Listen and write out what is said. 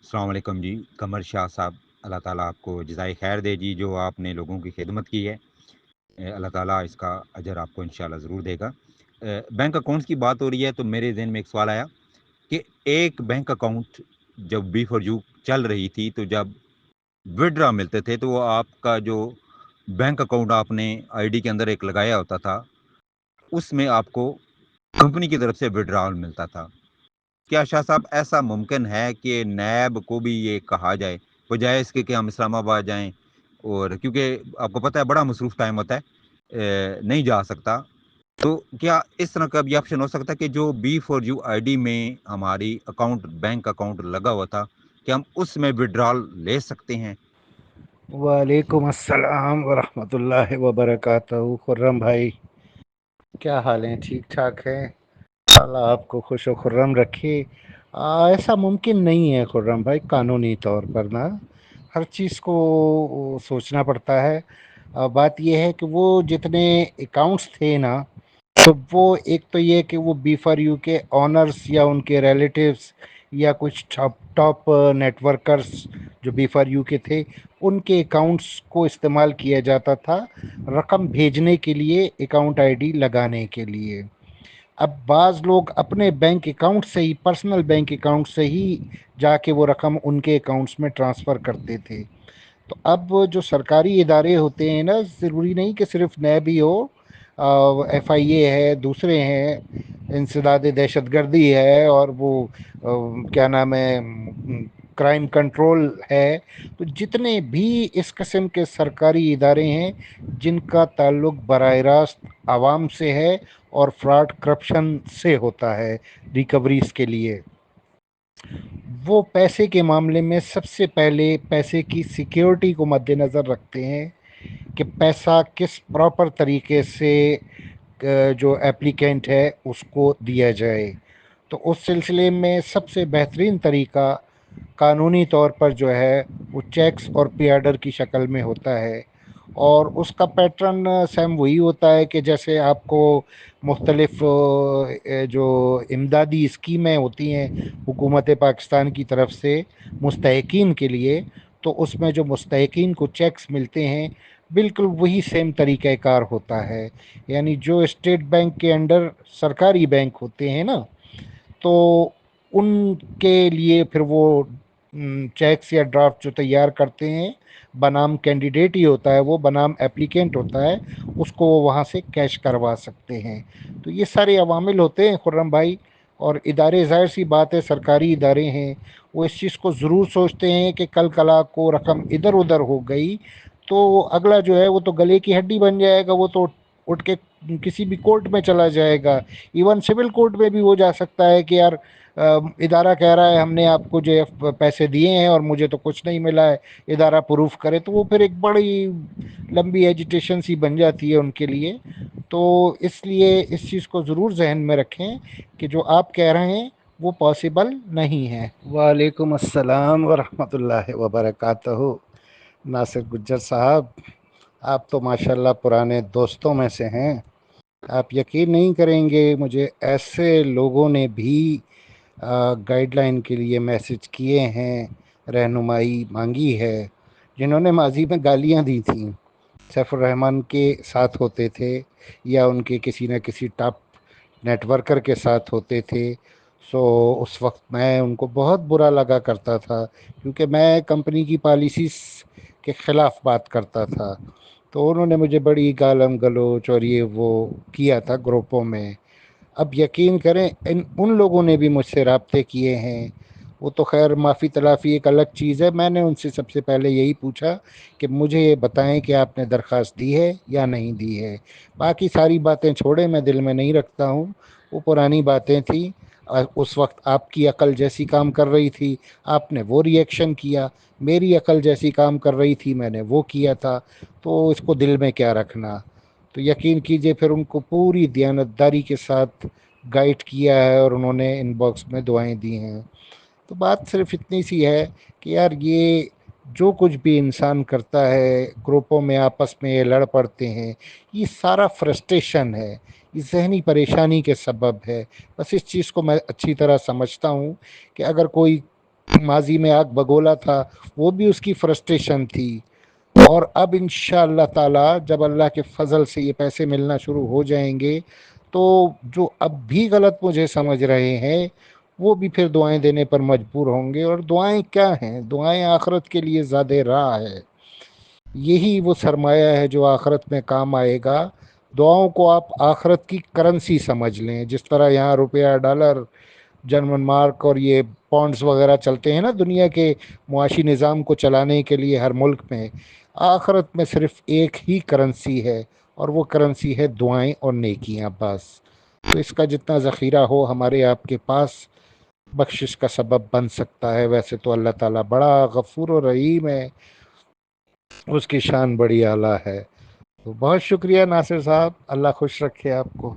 अस्सलाम वालेकुम जी, कमर शाह साहब, अल्लाह ताला आपको जज़ाए खैर दे जी, जो आपने लोगों की खिदमत की है। अल्लाह ताला इसका अजर आपको इंशाल्लाह ज़रूर देगा। बैंक अकाउंट्स की बात हो रही है तो मेरे ज़हन में एक सवाल आया कि एक बैंक अकाउंट जब बी फॉर यू चल रही थी, तो जब विथड्रॉ मिलते थे, तो वो आपका जो बैंक अकाउंट आपने आईडी के अंदर एक लगाया होता था, उसमें आपको कंपनी की तरफ से विथड्रॉल मिलता था। क्या शाह साहब ऐसा मुमकिन है कि नैब को भी ये कहा जाए, बजाय इसके कि हम इस्लामाबाद जाएँ और क्योंकि आपको पता है बड़ा मसरूफ़ टाइम होता है, नहीं जा सकता। तो क्या इस तरह का भी ऑप्शन हो सकता है कि जो बी फॉर यू आईडी में हमारी अकाउंट बैंक अकाउंट लगा हुआ था, क्या हम उसमें विथड्रॉल ले सकते हैं? वालेकुम अस्सलाम वरहमतुल्लाहि वबरकातुहू। खुर्रम भाई, क्या हाल है? ठीक ठाक है? अल्लाह आपको खुश व खुर्रम रखे। ऐसा मुमकिन नहीं है खुर्रम भाई, कानूनी तौर पर ना हर चीज़ को सोचना पड़ता है। बात यह है कि वो जितने अकाउंट्स थे ना, तो वो एक तो ये कि वो बी फॉर यू के ऑनर्स या उनके रिलेटिव्स या कुछ टॉप टॉप नेटवर्कर्स जो बी फॉर यू के थे, उनके अकाउंट्स को इस्तेमाल किया जाता था रकम भेजने के लिए, अकाउंट आईडी लगाने के लिए। अब बाज़ लोग अपने बैंक अकाउंट से ही, पर्सनल बैंक अकाउंट से ही जाके वो रकम उनके अकाउंट्स में ट्रांसफ़र करते थे। तो अब जो सरकारी इदारे होते हैं ना, ज़रूरी नहीं कि सिर्फ नैब ही हो, FIA है, दूसरे हैं, इंसदाद दहशतगर्दी है, और वो क्या नाम है, क्राइम कंट्रोल है। तो जितने भी इस किस्म के सरकारी इदारे हैं जिनका ताल्लुक बराह रास्त आवाम से है और फ्रॉड करप्शन से होता है रिकवरीज के लिए, वो पैसे के मामले में सबसे पहले पैसे की सिक्योरिटी को मद्देनज़र रखते हैं कि पैसा किस प्रॉपर तरीके से जो एप्लीकेंट है उसको दिया जाए। तो उस सिलसिले में सबसे बेहतरीन तरीका कानूनी तौर पर जो है वो चेक्स और पे ऑर्डर की शक्ल में होता है। और उसका पैटर्न सेम वही होता है कि जैसे आपको मुख्तलिफ जो इमदादी स्कीमें होती हैं हुकूमत पाकिस्तान की तरफ से मुस्तहिकीन के लिए, तो उसमें जो मुस्तहिकीन को चेक्स मिलते हैं, बिल्कुल वही सेम तरीक़ाकार होता है। यानी जो स्टेट बैंक के अंडर सरकारी बैंक होते हैं ना, तो उनके लिए फिर वो चेक्स या ड्राफ्ट जो तैयार करते हैं, बनाम कैंडिडेट ही होता है, वो बनाम एप्लीकेंट होता है, उसको वो वहाँ से कैश करवा सकते हैं। तो ये सारे अवामिल होते हैं खुर्रम भाई। और इदारे, ज़ाहिर सी बात है, सरकारी इदारे हैं, वो इस चीज़ को ज़रूर सोचते हैं कि कल कला को रकम इधर उधर हो गई तो अगला जो है वो तो गले की हड्डी बन जाएगा, वो तो उठ के किसी भी कोर्ट में चला जाएगा। इवन सिविल कोर्ट में भी वो जा सकता है कि यार इदारा कह रहा है हमने आपको जो है पैसे दिए हैं और मुझे तो कुछ नहीं मिला है, इदारा प्रूफ करे। तो वो फिर एक बड़ी लंबी एजिटेशन सी बन जाती है उनके लिए। तो इसलिए इस चीज़ को ज़रूर जहन में रखें कि जो आप कह रहे हैं वो पॉसिबल नहीं है। वालेकुम अस्सलाम वरहमतुल्लाहि वबरकातुहू। नासिर गुज्जर साहब, आप तो माशाल्लाह पुराने दोस्तों में से हैं। आप यकीन नहीं करेंगे, मुझे ऐसे लोगों ने भी गाइडलाइन के लिए मैसेज किए हैं, रहनुमाई मांगी है, जिन्होंने माजी में गालियां दी थी, सैफुर रहमान के साथ होते थे या उनके किसी न किसी टॉप नेटवर्कर के साथ होते थे। सो उस वक्त मैं उनको बहुत बुरा लगा करता था, क्योंकि मैं कंपनी की पॉलिसीज़ के ख़िलाफ़ बात करता था। तो उन्होंने मुझे बड़ी गालम गलोच और ये वो किया था ग्रुपों में। अब यकीन करें, इन उन लोगों ने भी मुझसे राब्ते किए हैं। वो तो खैर माफ़ी तलाफ़ी एक अलग चीज़ है। मैंने उनसे सबसे पहले यही पूछा कि मुझे ये बताएं कि आपने दरख्वास्त दी है या नहीं दी है। बाकी सारी बातें छोड़ें, मैं दिल में नहीं रखता हूँ, वो पुरानी बातें थी। उस वक्त आपकी अकल जैसी काम कर रही थी, आपने वो रिएक्शन किया। मेरी अकल जैसी काम कर रही थी, मैंने वो किया था। तो इसको दिल में क्या रखना। तो यकीन कीजिए, फिर उनको पूरी दयानतदारी के साथ गाइड किया है और उन्होंने इनबॉक्स में दुआएं दी हैं। तो बात सिर्फ इतनी सी है कि यार ये जो कुछ भी इंसान करता है, ग्रुपों में आपस में ये लड़ पड़ते हैं, ये सारा फ्रस्ट्रेशन है, ये ज़हनी परेशानी के सबब है। बस इस चीज़ को मैं अच्छी तरह समझता हूँ कि अगर कोई माजी में आग बगोला था, वो भी उसकी फ्रस्ट्रेशन थी। और अब इंशाअल्लाह ताला जब अल्लाह के फजल से ये पैसे मिलना शुरू हो जाएंगे, तो जो अब भी गलत मुझे समझ रहे हैं वो भी फिर दुआएं देने पर मजबूर होंगे। और दुआएं क्या हैं? दुआएं आखरत के लिए ज़्यादा राह है, यही वो सरमाया है जो आखरत में काम आएगा। दुआओं को आप आखरत की करेंसी समझ लें, जिस तरह यहाँ रुपया, डॉलर, जर्मन मार्क और ये पॉन्ड्स वगैरह चलते हैं ना दुनिया के मुआशी निज़ाम को चलाने के लिए हर मुल्क में। आखरत में सिर्फ एक ही करेंसी है, और वो करेंसी है दुआएं और नेकियां बस। तो इसका जितना ज़ख़ीरा हो हमारे आपके पास, बख्शिश का सबब बन सकता है। वैसे तो अल्लाह ताला बड़ा गफूर और रहीम है, उसकी शान बड़ी आला है। तो बहुत शुक्रिया नासिर साहब, अल्लाह खुश रखे आपको।